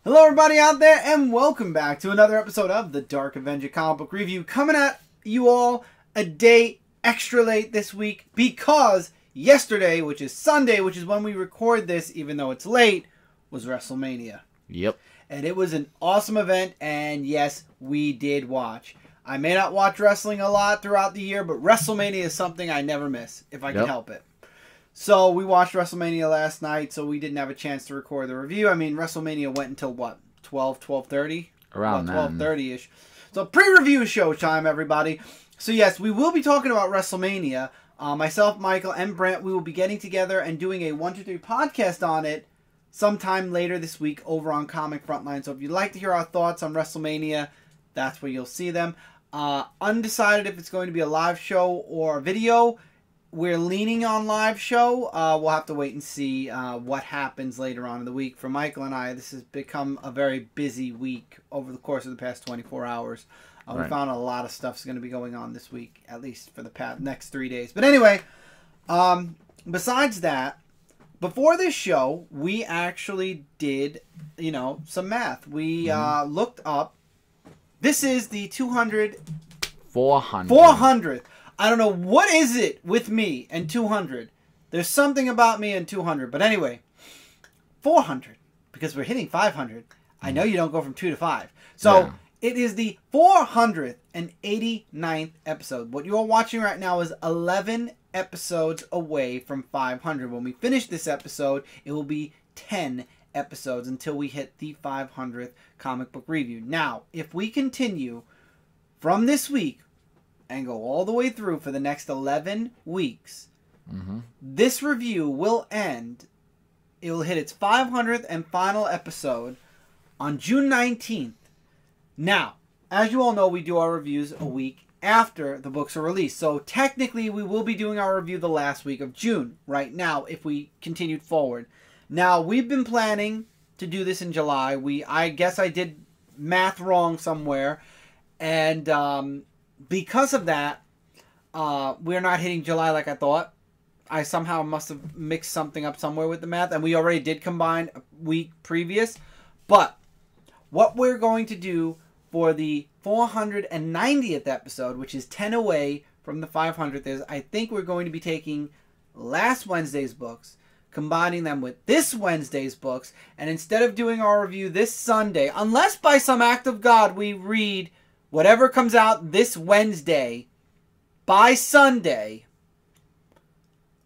Hello everybody out there and welcome back to another episode of the Dark Avenger comic book review. Coming at you all a day extra late this week because yesterday, which is Sunday, which is when we record this even though it's late, was WrestleMania. Yep. And it was an awesome event, and yes, we did watch. I may not watch wrestling a lot throughout the year, but WrestleMania is something I never miss if I can help it. So we watched WrestleMania last night, so we didn't have a chance to record the review. I mean, WrestleMania went until what, 12:30? Around 12:30-ish. So pre-review show time, everybody. So yes, we will be talking about WrestleMania. Myself, Michael, and Brent, we will be getting together and doing a 1, 2, 3 podcast on it sometime later this week over on Comic Frontline. So if you'd like to hear our thoughts on WrestleMania, that's where you'll see them. Undecided if it's going to be a live show or a video. We're leaning on live show. We'll have to wait and see what happens later on in the week. For Michael and I, this has become a very busy week over the course of the past 24 hours. We found a lot of stuff's going to be going on this week, at least for the next 3 days. But anyway, besides that, before this show, we actually did, some math. We looked up. This is the 400th. I don't know what is it with me and 200. There's something about me and 200. But anyway, 400, because we're hitting 500. I know you don't go from 2 to 5. So it is the 489th episode. What you're watching right now is 11 episodes away from 500. When we finish this episode, it will be 10 episodes until we hit the 500th comic book review. Now, if we continue from this week and go all the way through for the next 11 weeks, this review will end. It will hit its 500th and final episode on June 19th. Now, as you all know, we do our reviews a week after the books are released. So technically, we will be doing our review the last week of June right now if we continued forward. Now, we've been planning to do this in July. I guess I did math wrong somewhere. And because of that, we're not hitting July like I thought. I somehow must have mixed something up somewhere with the math, and we already did combine a week previous. But what we're going to do for the 490th episode, which is 10 away from the 500th, is I think we're going to be taking last Wednesday's books, combining them with this Wednesday's books, and instead of doing our review this Sunday, unless by some act of God we read whatever comes out this Wednesday, by Sunday,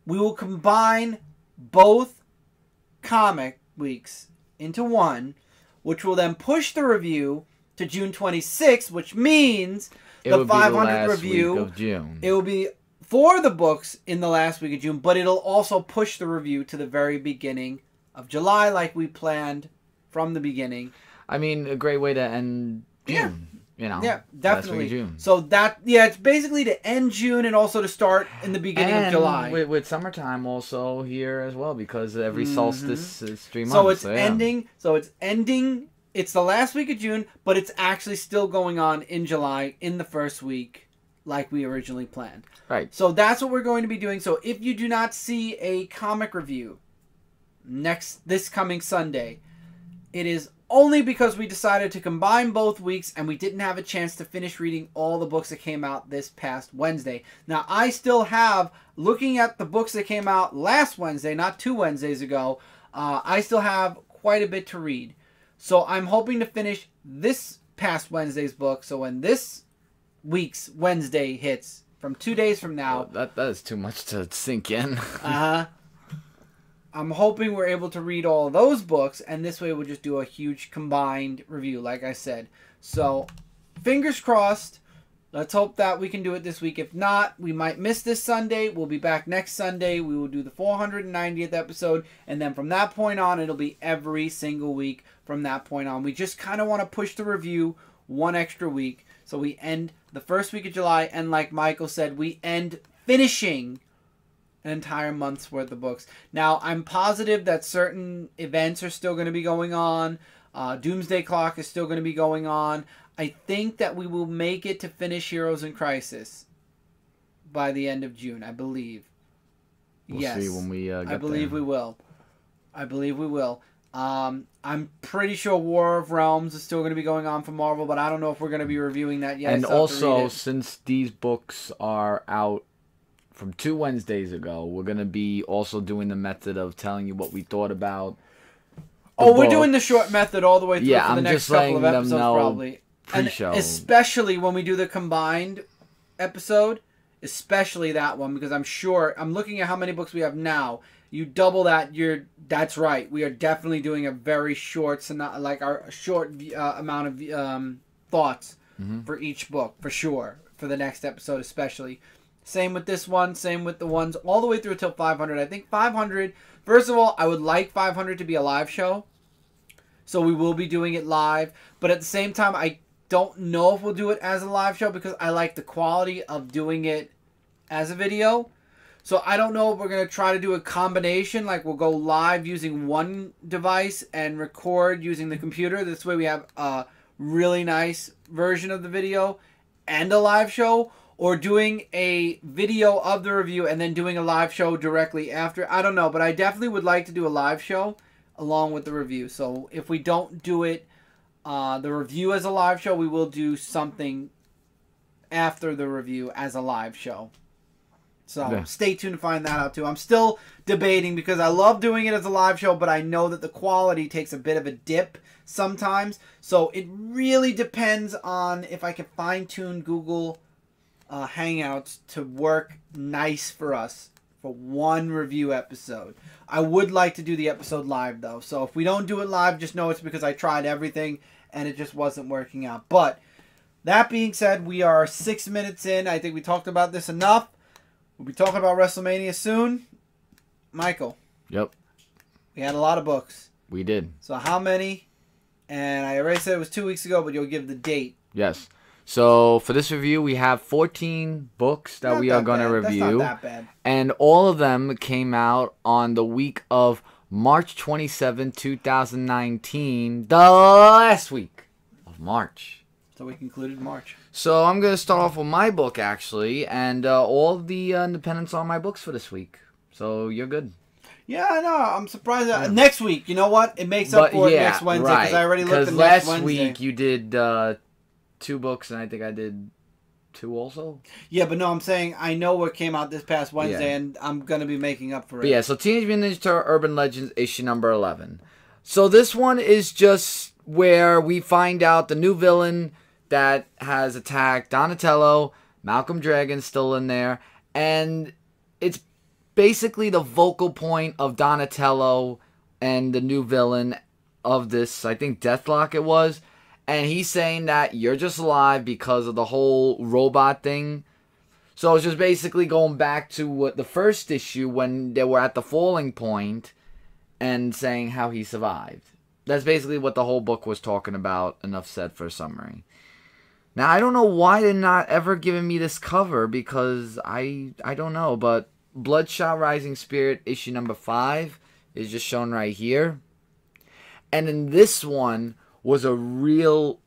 we will combine both comic weeks into one, which will then push the review to June 26th, which means the 500th review, of June. It will be for the books in the last week of June, but it'll also push the review to the very beginning of July like we planned from the beginning. I mean, a great way to end June. Yeah, definitely. June. So it's basically to end June and also to start in the beginning of July. With summertime also here as well, because every solstice is 3 months. So it's ending. So it's ending. It's the last week of June, but it's actually still going on in July in the first week, like we originally planned. Right. So that's what we're going to be doing. So if you do not see a comic review this coming Sunday, it is only because we decided to combine both weeks and we didn't have a chance to finish reading all the books that came out this past Wednesday. Now, I still have, looking at the books that came out last Wednesday, not 2 Wednesdays ago, I still have quite a bit to read. So I'm hoping to finish this past Wednesday's book. So when this week's Wednesday hits, from 2 days from now... Well, that is too much to sink in. I'm hoping we're able to read all of those books, and this way we'll just do a huge combined review, like I said. So, fingers crossed. Let's hope that we can do it this week. If not, we might miss this Sunday. We'll be back next Sunday. We will do the 490th episode, and then from that point on, it'll be every single week from that point on. We just kind of want to push the review one extra week, so we end the first week of July, and like Michael said, we end finishing an entire month's worth of books. Now, I'm positive that certain events are still going to be going on. Doomsday Clock is still going to be going on. I think that we will make it to finish Heroes in Crisis by the end of June, I believe. We'll see when we get there. I believe we will. I'm pretty sure War of Realms is still going to be going on for Marvel, but I don't know if we're going to be reviewing that yet. And also, since these books are out from 2 Wednesdays ago, we're going to be also doing the method of telling you what we thought about we're doing the short method all the way through for the I'm next just couple of letting them episodes, know probably. pre-show. And especially when we do the combined episode, especially that one, because I'm looking at how many books we have now. You double that, that's right. We are definitely doing a very short, our short amount of thoughts for each book, for sure, for the next episode especially. Same with this one, same with the ones all the way through till 500. I think 500, first of all, I would like 500 to be a live show. So we will be doing it live. But at the same time, I don't know if we'll do it as a live show because I like the quality of doing it as a video. So I don't know if we're going to try to do a combination. Like we'll go live using one device and record using the computer. This way we have a really nice version of the video and a live show. Or doing a video of the review and then doing a live show directly after. I don't know, but I definitely would like to do a live show along with the review. So if we don't do it, the review as a live show, we will do something after the review as a live show. So stay tuned to find that out too. I'm still debating because I love doing it as a live show, but I know that the quality takes a bit of a dip sometimes. So it really depends on if I can fine-tune Google Hangouts to work nice for us for one review episode. I would like to do the episode live though, so if we don't do it live, just know it's because I tried everything and it just wasn't working out. But that being said, we are 6 minutes in. I think we talked about this enough. We'll be talking about WrestleMania soon. Michael. Yep. We had a lot of books. We did. So how many? And I already said it was 2 weeks ago, but you'll give the date. Yes. So for this review, we have 14 books that we are going to review. That's not that bad. And all of them came out on the week of March 27, 2019, the last week of March. So we concluded March. So I'm going to start off with my book, actually, and all the independents are my books for this week. So you're good. Yeah, I know. I'm surprised. Next week, you know what? It makes up for it next Wednesday because I already looked at next Wednesday. Because last week you did 2 books, and I think I did 2 also. Yeah, but no, I'm saying I know what came out this past Wednesday, and I'm going to be making up for it. But yeah, so Teenage Mutant Ninja Turtles Urban Legends issue number 11. So this one is just where we find out the new villain that has attacked Donatello, Malcolm Dragon's still in there, and it's basically the vocal point of Donatello and the new villain of this, I think Deathlock it was. And he's saying that you're just alive because of the whole robot thing. So it's just basically going back to what the first issue when they were at the falling point and saying how he survived. That's basically what the whole book was talking about. Enough said for a summary. Now, I don't know why they're not ever giving me this cover because I don't know. But Bloodshot Rising Spirit issue number 5 is just shown right here. And in this one was a real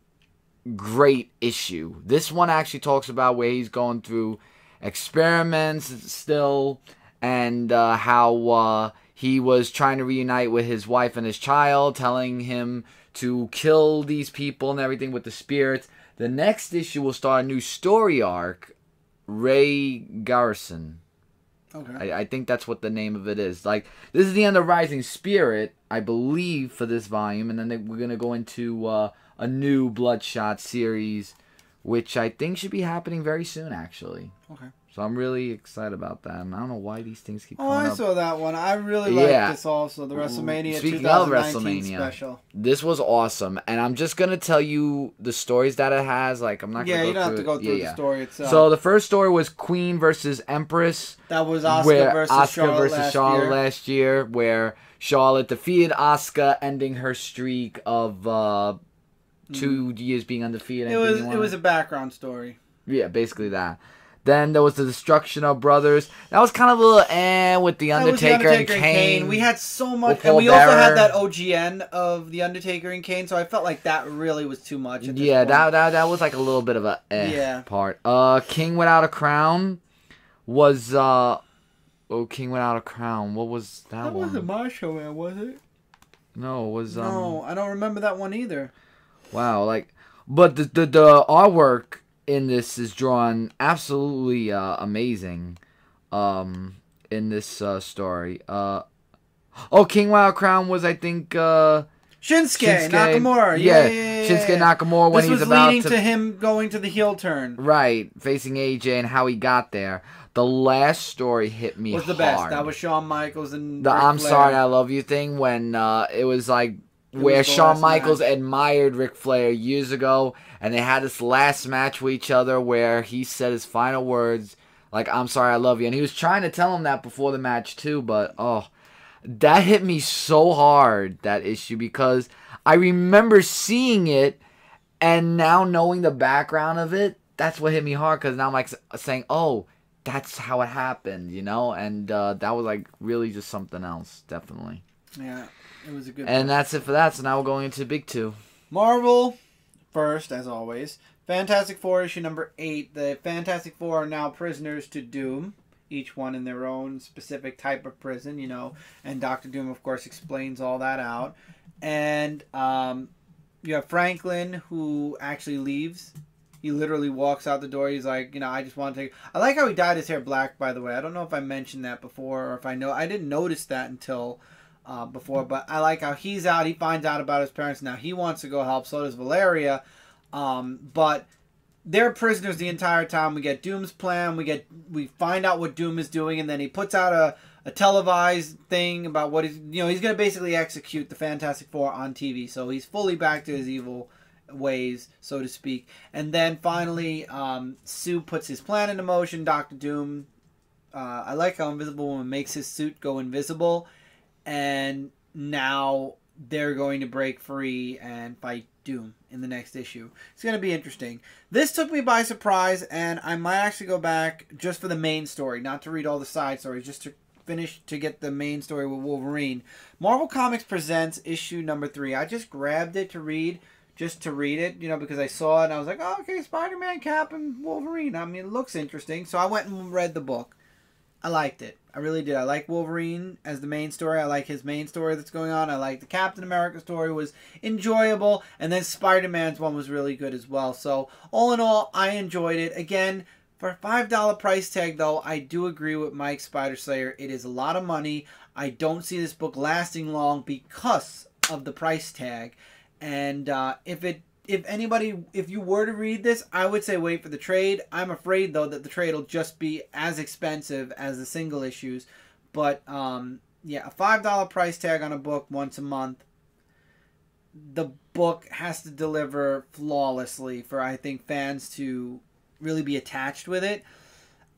great issue. This one actually talks about where he's going through experiments still and how he was trying to reunite with his wife and his child, telling him to kill these people and everything with the spirits. The next issue will start a new story arc, Ray Garrison. Okay. I think that's what the name of it is. Like, this is the end of Rising Spirit, I believe, for this volume. And then we're going to go into a new Bloodshot series, which I think should be happening very soon, actually. Okay. So I'm really excited about that. And I don't know why these things keep coming up. I saw that one. I really like this also, the WrestleMania 2019 special. This was awesome. And I'm just going to tell you the stories that it has. Like, I'm not going to go through it. Yeah, you don't have to go through the story itself. So the first story was Queen versus Empress. That was Asuka versus Charlotte last year, where Charlotte defeated Asuka, ending her streak of 2 years being undefeated. It was a background story. Yeah, basically that. Then there was the Destruction of Brothers. That was kind of a little with the Undertaker and Kane. We had so much. And we also had that OGN of the Undertaker and Kane, so I felt like that really was too much. Yeah, that was like a little bit of a part. King Without a Crown was... King Without a Crown. What was that one? That wasn't my show, man, was it? No, it was No, I don't remember that one either. Wow, like, but the artwork in this is drawn absolutely amazing. In this story. King Wild Crown was, I think, Shinsuke Nakamura. Yeah. Shinsuke Nakamura when he's about leading to him going to the heel turn. Right, facing AJ and how he got there. The last story hit me was the best. That was Shawn Michaels and the Ric I'm Flair. Sorry I Love You thing when it was like where Shawn Michaels admired Ric Flair years ago, and they had this last match with each other where he said his final words like, I'm sorry I love you. And he was trying to tell him that before the match too, but that hit me so hard, that issue, because I remember seeing it and now knowing the background of it, that's what hit me hard, because now I'm like saying, oh, that's how it happened, you know? And that was like really just something else, definitely. Yeah, it was a good And that's it for that, so now we're going into Big Two. Marvel first, as always. Fantastic Four issue number 8. The Fantastic Four are now prisoners to Doom, each one in their own specific type of prison, you know, and Dr. Doom, of course, explains all that out. And you have Franklin, who actually leaves. He literally walks out the door. He's like, you know, I just want to take... I like how he dyed his hair black, by the way. I don't know if I mentioned that before, or if I know... I didn't notice that until before, but I like how he's out. He finds out about his parents. Now he wants to go help. So does Valeria. But they're prisoners the entire time. We get Doom's plan. We find out what Doom is doing, and then he puts out a televised thing about what he's going to basically execute the Fantastic Four on TV. So he's fully back to his evil ways, so to speak. And then finally, Sue puts his plan into motion. Dr. Doom, I like how Invisible Woman makes his suit go invisible, and now they're going to break free and fight Doom in the next issue. It's going to be interesting. This took me by surprise, and I might actually go back just for the main story, not to read all the side stories, just to get the main story with Wolverine. Marvel Comics Presents issue number 3. I just grabbed it to read, just to read it, you know, because I saw it and I was like, oh, okay, Spider-Man, Cap, and Wolverine. I mean, it looks interesting. So I went and read the book. I liked it. I really did. I like Wolverine as the main story. I like his main story that's going on. I like the Captain America story was enjoyable. And then Spider-Man's one was really good as well. So all in all, I enjoyed it. Again, for a $5 price tag, though, I do agree with Mike Spider-Slayer. It is a lot of money. I don't see this book lasting long because of the price tag. And if you were to read this, I would say wait for the trade. I'm afraid, though, that the trade will just be as expensive as the single issues. But, yeah, a $5 price tag on a book once a month. The book has to deliver flawlessly for, I think, fans to really be attached with it.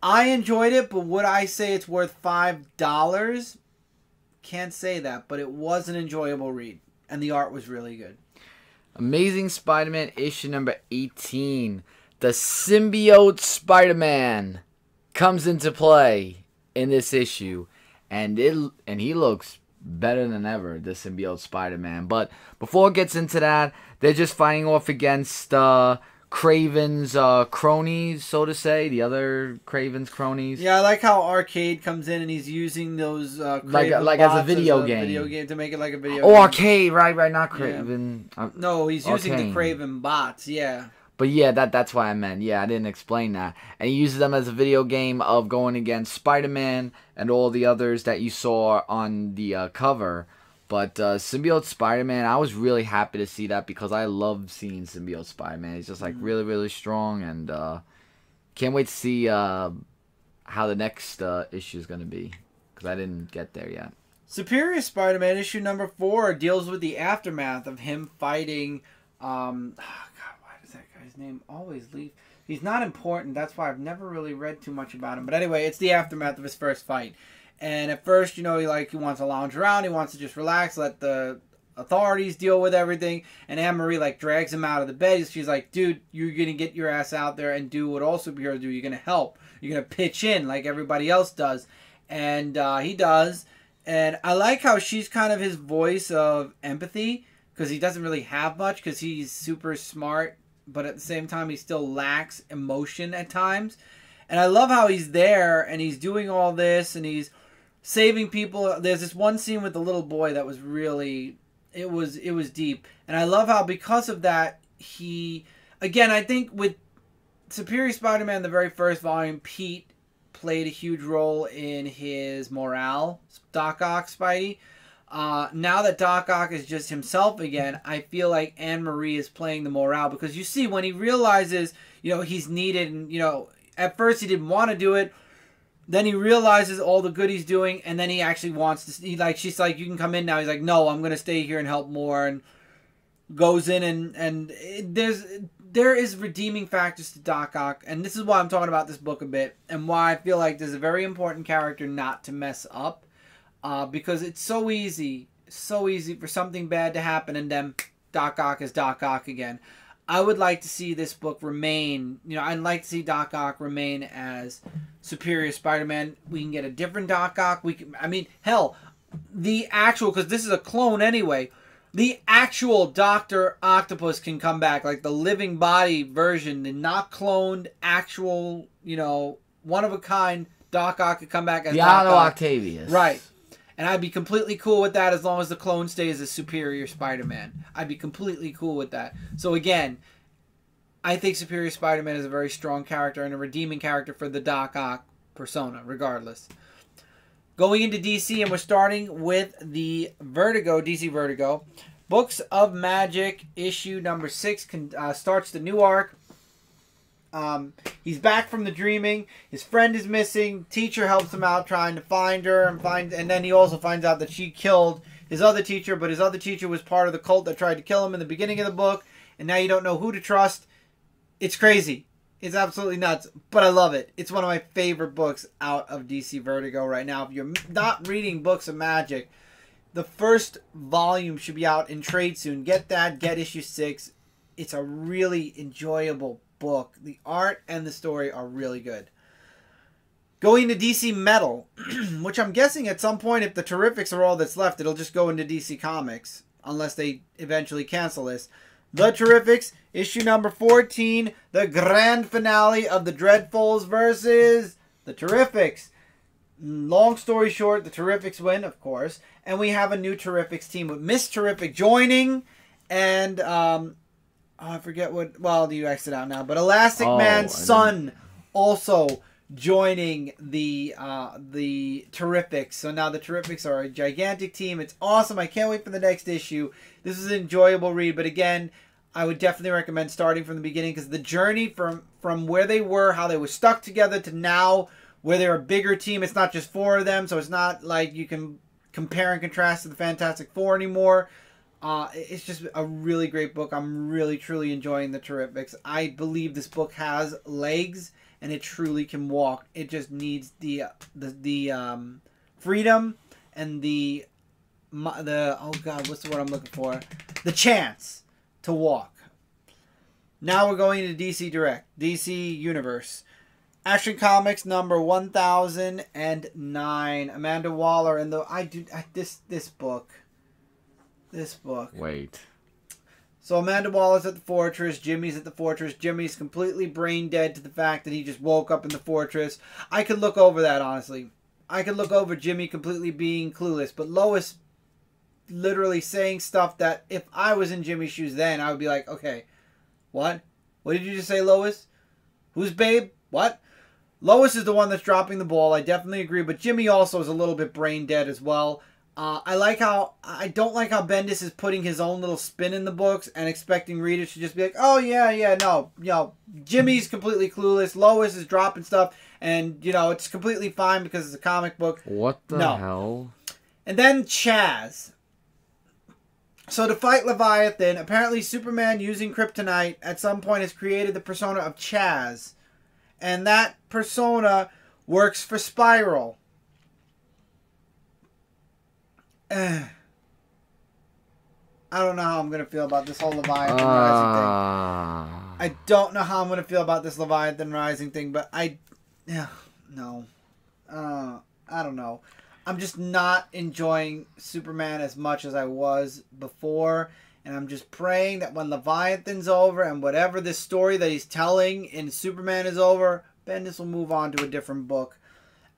I enjoyed it, but would I say it's worth $5? Can't say that, but it was an enjoyable read. And the art was really good. Amazing Spider-Man issue number 18. The symbiote Spider-Man comes into play in this issue, and he looks better than ever, the symbiote Spider-Man. But before it gets into that, they're just fighting off against Craven's cronies, so to say, the other Craven's cronies. Yeah, I like how Arcade comes in and he's using those like as a video game to make it like a video game. game. Arcade, right, not Craven. Yeah. No, he's using the Craven bots, yeah. But yeah, that's why I meant. Yeah, I didn't explain that. And he uses them as a video game of going against Spider-Man and all the others that you saw on the cover. But Symbiote Spider-Man, I was really happy to see that because I love seeing Symbiote Spider-Man. He's just like really, really strong, and can't wait to see how the next issue is going to be because I didn't get there yet. Superior Spider-Man issue number 4 deals with the aftermath of him fighting. God, why does that guy's name always leave? He's not important. That's why I've never really read too much about him. But anyway, it's the aftermath of his first fight. And at first, you know, he wants to lounge around. He wants to just relax, let the authorities deal with everything. And Anne-Marie, drags him out of the bed. She's like, dude, you're going to get your ass out there and do what all superheroes do. You're going to help. You're going to pitch in like everybody else does. And he does. And I like how she's kind of his voice of empathy because he doesn't really have much because he's super smart. But at the same time, he still lacks emotion at times. And I love how he's there and he's doing all this and he's saving people. There's this one scene with the little boy that was really It was deep, and I love how because of that again, I think with Superior Spider-Man, the very first volume, Pete played a huge role in his morale. Doc Ock Spidey. Now that Doc Ock is just himself again, I feel like Anne Marie is playing the morale, because you see when he realizes, he's needed, and at first he didn't want to do it. Then he realizes all the good he's doing, and then he actually wants to. She's like, "You can come in now." He's like, "No, I'm gonna stay here and help more." And goes in, and there is redeeming factors to Doc Ock, and this is why I'm talking about this book a bit, and why I feel like there's a very important character not to mess up, because it's so easy for something bad to happen, and then Doc Ock is Doc Ock again. I would like to see this book remain, I'd like to see Doc Ock remain as Superior Spider-Man. We can get a different Doc Ock. Hell, the actual, because this is a clone anyway, the actual Dr. Octopus can come back, like the living body version, the not cloned, actual, one-of-a-kind Doc Ock could come back as the Doc Otto Ock. Octavius. Right. And I'd be completely cool with that as long as the clone stays as Superior Spider-Man. I'd be completely cool with that. So again, I think Superior Spider-Man is a very strong character and a redeeming character for the Doc Ock persona, regardless. Going into DC, and we're starting with the DC Vertigo. Books of Magic, issue number 6, starts the new arc. He's back from the dreaming. His friend is missing. Teacher helps him out trying to find her, and then he also finds out that she killed his other teacher, but his other teacher was part of the cult that tried to kill him in the beginning of the book, and now you don't know who to trust. It's crazy. It's absolutely nuts, but I love it. It's one of my favorite books out of DC Vertigo right now. If you're not reading Books of Magic, the first volume should be out in trade soon. Get that. Get issue 6. It's a really enjoyable book. The art and the story are really good. Going to DC Metal, which I'm guessing at some point, if the Terrifics are all that's left, it'll just go into DC Comics, unless they eventually cancel this. The Terrifics, issue number 14, the grand finale of the Dreadfuls versus the Terrifics. Long story short, the Terrifics win, of course, and we have a new Terrifics team with Miss Terrific joining, and I forget what. Well, you exit out now, but Elastic Man's son also joining the Terrifics. So now the Terrifics are a gigantic team. It's awesome. I can't wait for the next issue. This is an enjoyable read, but again, I would definitely recommend starting from the beginning, because the journey from where they were, how they were stuck together, to now where they're a bigger team. It's not just 4 of them, so it's not like you can compare and contrast to the Fantastic Four anymore. It's just a really great book. I'm really, truly enjoying the Terrifics. I believe this book has legs, and it truly can walk. It just needs the freedom and the oh god, what's the word I'm looking for? The chance to walk. Now we're going to DC Direct, DC Universe. Action Comics number 1009. Amanda Waller and this book. Wait. So Amanda Waller's at the fortress. Jimmy's at the fortress. Jimmy's completely brain dead to the fact that he just woke up in the fortress. I could look over that, honestly. I could look over Jimmy completely being clueless. But Lois literally saying stuff that if I was in Jimmy's shoes then, I would be like, okay, what? What did you just say, Lois? Who's Babe? What? Lois is the one that's dropping the ball. I definitely agree. But Jimmy also is a little bit brain dead as well. I don't like how Bendis is putting his own little spin in the books and expecting readers to just be like, oh yeah, no, Jimmy's completely clueless. Lois is dropping stuff, and it's completely fine because it's a comic book. What the hell? And then Chaz. So to fight Leviathan, apparently Superman using kryptonite at some point has created the persona of Chaz, and that persona works for Spiral. I don't know how I'm going to feel about this whole Leviathan Rising thing. I don't know how I'm going to feel about this Leviathan Rising thing, but I don't know. I'm just not enjoying Superman as much as I was before, and I'm just praying that when Leviathan's over and whatever this story that he's telling in Superman is over, Bendis will move on to a different book.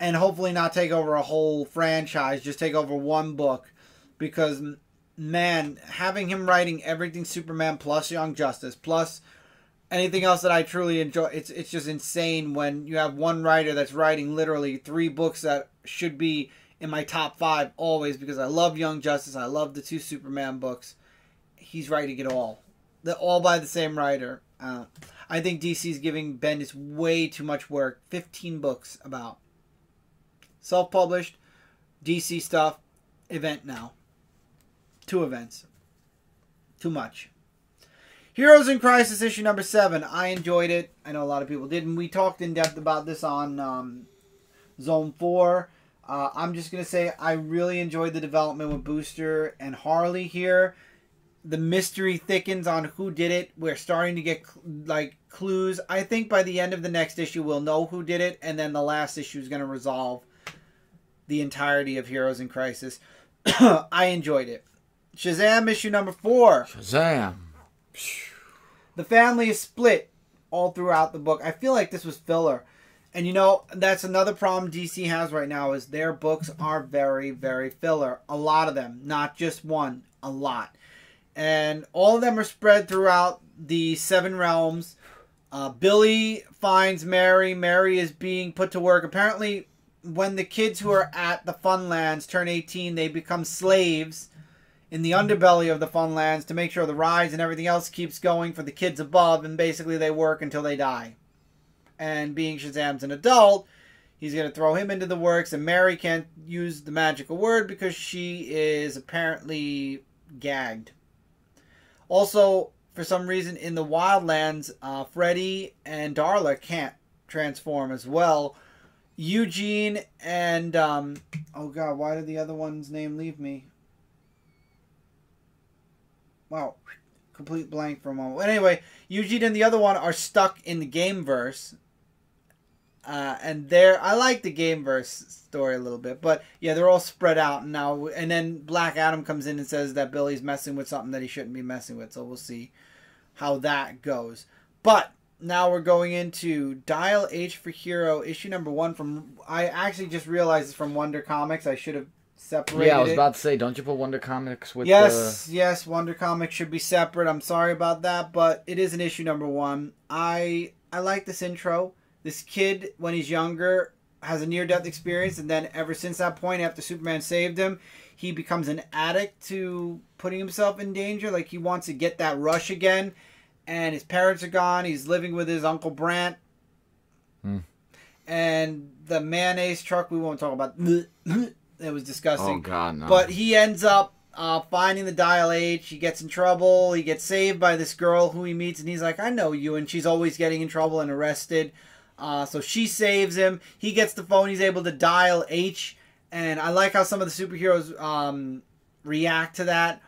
And hopefully not take over a whole franchise, just take over one book. Because man, having him writing everything Superman plus Young Justice plus anything else that I truly enjoy, it's just insane when you have one writer that's writing literally 3 books that should be in my top 5 always, because I love Young Justice, I love the 2 Superman books. He's writing it all. They're all by the same writer. I think DC's giving Bendis way too much work. 15 books about. Self-published, DC stuff, event now. 2 events. Too much. Heroes in Crisis issue number 7. I enjoyed it. I know a lot of people didn't. We talked in depth about this on Zone 4. I'm just going to say I really enjoyed the development with Booster and Harley here. The mystery thickens on who did it. We're starting to get like clues. I think by the end of the next issue we'll know who did it, and then the last issue is going to resolve the entirety of Heroes in Crisis. I enjoyed it. SHAZAM issue number 4. SHAZAM. The family is split all throughout the book. I feel like this was filler. And you know, that's another problem DC has right now, is their books are very, very filler. A lot of them. Not just one. A lot. And all of them are spread throughout the 7 realms. Billy finds Mary. Mary is being put to work. Apparently, when the kids who are at the Funlands turn 18, they become slaves in the underbelly of the Funlands to make sure the rides and everything else keeps going for the kids above. And basically, they work until they die. And being Shazam's an adult, he's going to throw him into the works. And Mary can't use the magical word because she is apparently gagged. Also, for some reason, in the Wildlands, Freddy and Darla can't transform as well. Eugene and... oh, God, why did the other one's name leave me? Wow, complete blank for a moment. Anyway, Eugene and the other one are stuck in the Gameverse. And I like the Gameverse story a little bit, but yeah, they're all spread out now. And then Black Adam comes in and says that Billy's messing with something that he shouldn't be messing with. So we'll see how that goes. But now we're going into Dial H for Hero issue number 1 from. I actually just realized it's from Wonder Comics. I should have separated. Yeah, I was about to say, don't you put Wonder Comics with? Yes, Wonder Comics should be separate. I'm sorry about that, but it is an issue number 1. I like this intro. This kid, when he's younger, has a near-death experience, and then ever since that point, after Superman saved him, he becomes an addict to putting himself in danger. Like, he wants to get that rush again, and his parents are gone. He's living with his Uncle Brant. And the mayonnaise truck, we won't talk about. It was disgusting. Oh, God, no. But he ends up finding the Dial H. He gets in trouble. He gets saved by this girl who he meets, and he's like, I know you, and she's always getting in trouble and arrested. So she saves him. He gets the phone. He's able to dial H. And I like how some of the superheroes react to that.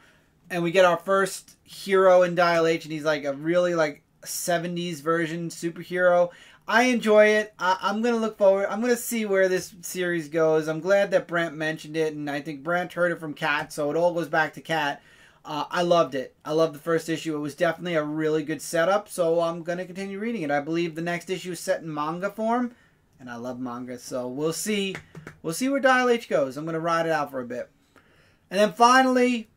And we get our first hero in Dial H. And he's like a really like 70s version superhero. I enjoy it. I'm going to look forward. I'm going to see where this series goes. I'm glad that Brant mentioned it. And I think Brant heard it from Kat. So it all goes back to Kat. I loved it. I loved the first issue. It was definitely a really good setup, so I'm going to continue reading it. I believe the next issue is set in manga form, and I love manga, so we'll see. We'll see where Dial H goes. I'm going to ride it out for a bit. And then finally,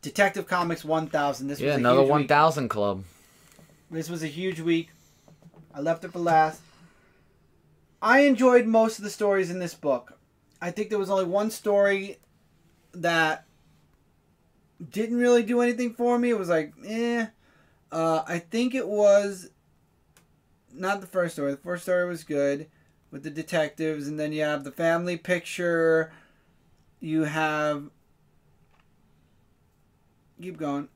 Detective Comics 1000. This was another huge 1000 club. This was a huge week. I left it for last. I enjoyed most of the stories in this book. I think there was only one story that didn't really do anything for me. It was like, I think it was not the first story. The first story was good with the detectives, and then you have the family picture. You have... Keep going.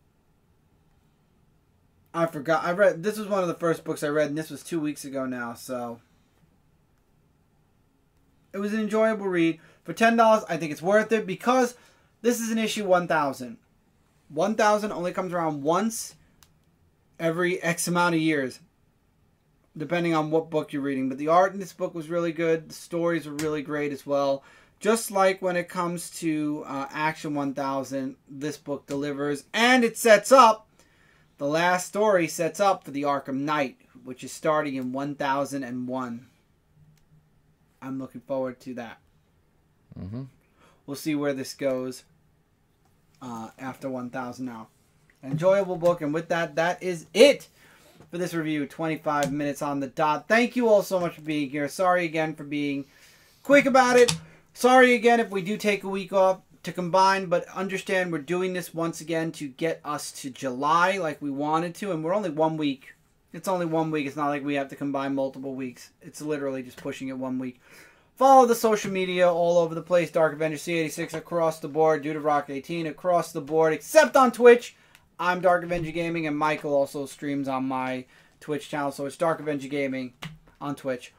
I forgot. This was one of the first books I read, and this was 2 weeks ago now, so... It was an enjoyable read. For $10, I think it's worth it, because this is an issue 1000. 1000 only comes around once every X amount of years, depending on what book you're reading. But the art in this book was really good. The stories were really great as well. Just like when it comes to Action 1000, this book delivers. And it sets up, the last story sets up for the Arkham Knight, which is starting in 1001. I'm looking forward to that. We'll see where this goes. after 1,000 now. Enjoyable book, and with that, that is it for this review. 25 minutes on the dot. Thank you all so much for being here. Sorry again for being quick about it. Sorry again if we do take a week off to combine, but understand we're doing this once again to get us to July like we wanted to, and we're only 1 week. It's only 1 week. It's not like we have to combine multiple weeks. It's literally just pushing it 1 week. Follow the social media all over the place. Dark Avenger C86 across the board. Dude of Rock 18 across the board, except on Twitch. I'm Dark Avenger Gaming, and Michael also streams on my Twitch channel, so it's Dark Avenger Gaming on Twitch.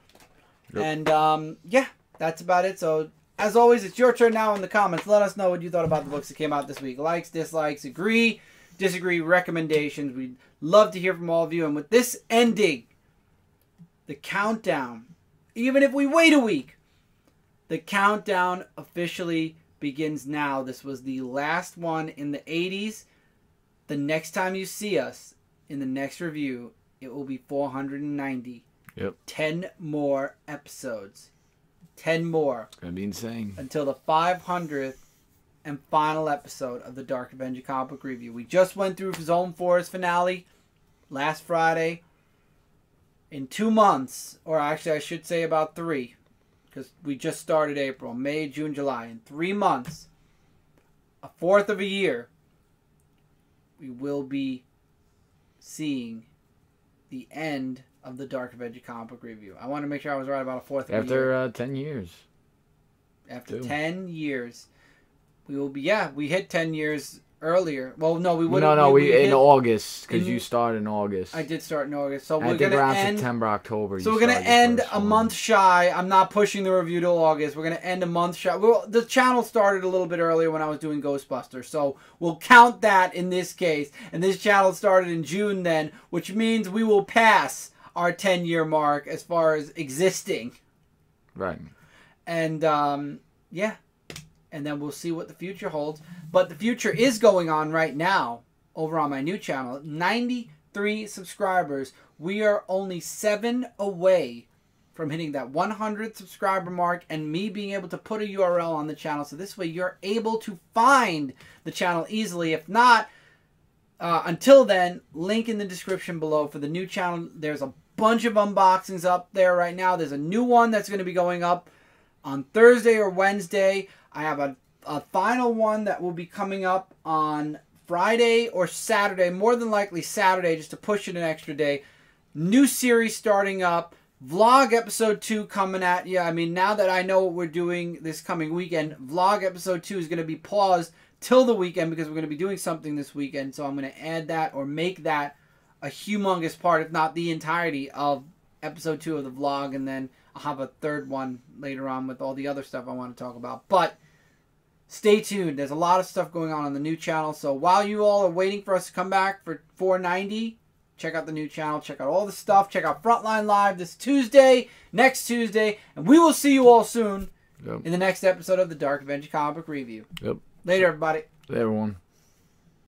Yep. And, yeah, that's about it. So, as always, it's your turn now in the comments. Let us know what you thought about the books that came out this week. Likes, dislikes, agree, disagree, recommendations. We'd love to hear from all of you. And with this ending, the countdown, even if we wait a week, the countdown officially begins now. This was the last one in the 80s. The next time you see us in the next review, it will be 490. Yep. 10 more episodes. 10 more. It's going to be insane. Until the 500th and final episode of the Dark Avenger comic book review. We just went through Zone 4's finale last Friday. In 2 months, or actually I should say about 3, because we just started April, May, June, July. In 3 months, a fourth of a year, we will be seeing the end of the Dark Avenger comic book review. I want to make sure I was right about a fourth of a year. After 10 years. After 10 years. We will be, yeah, we hit 10 years earlier. Well, no, we wouldn't. No, we in August, because you started in August. I did start in August. So we're going to end September, October. So we're going to end a month shy. I'm not pushing the review till August. We're going to end a month shy. Well, the channel started a little bit earlier when I was doing Ghostbusters. So we'll count that in this case. And this channel started in June then, which means we will pass our 10-year mark as far as existing. Right. And, yeah. And then we'll see what the future holds. But the future is going on right now over on my new channel. 93 subscribers. We are only 7 away from hitting that 100 subscriber mark and me being able to put a URL on the channel. So this way you're able to find the channel easily. If not, until then, link in the description below for the new channel. There's a bunch of unboxings up there right now. There's a new one that's going to be going up on Thursday or Wednesday. I have a final one that will be coming up on Friday or Saturday. More than likely Saturday, just to push it an extra day. New series starting up. Vlog episode 2 coming at you. I mean, now that I know what we're doing this coming weekend, vlog episode 2 is going to be paused till the weekend because we're going to be doing something this weekend. So I'm going to add that or make that a humongous part, if not the entirety of episode 2 of the vlog. And then I'll have a third one later on with all the other stuff I want to talk about. But stay tuned. There's a lot of stuff going on the new channel. So while you all are waiting for us to come back for 490, check out the new channel. Check out all the stuff. Check out Frontline Live this Tuesday, next Tuesday. And we will see you all soon in the next episode of the Dark Avenger comic book review. Yep. Later, everybody. Later, everyone.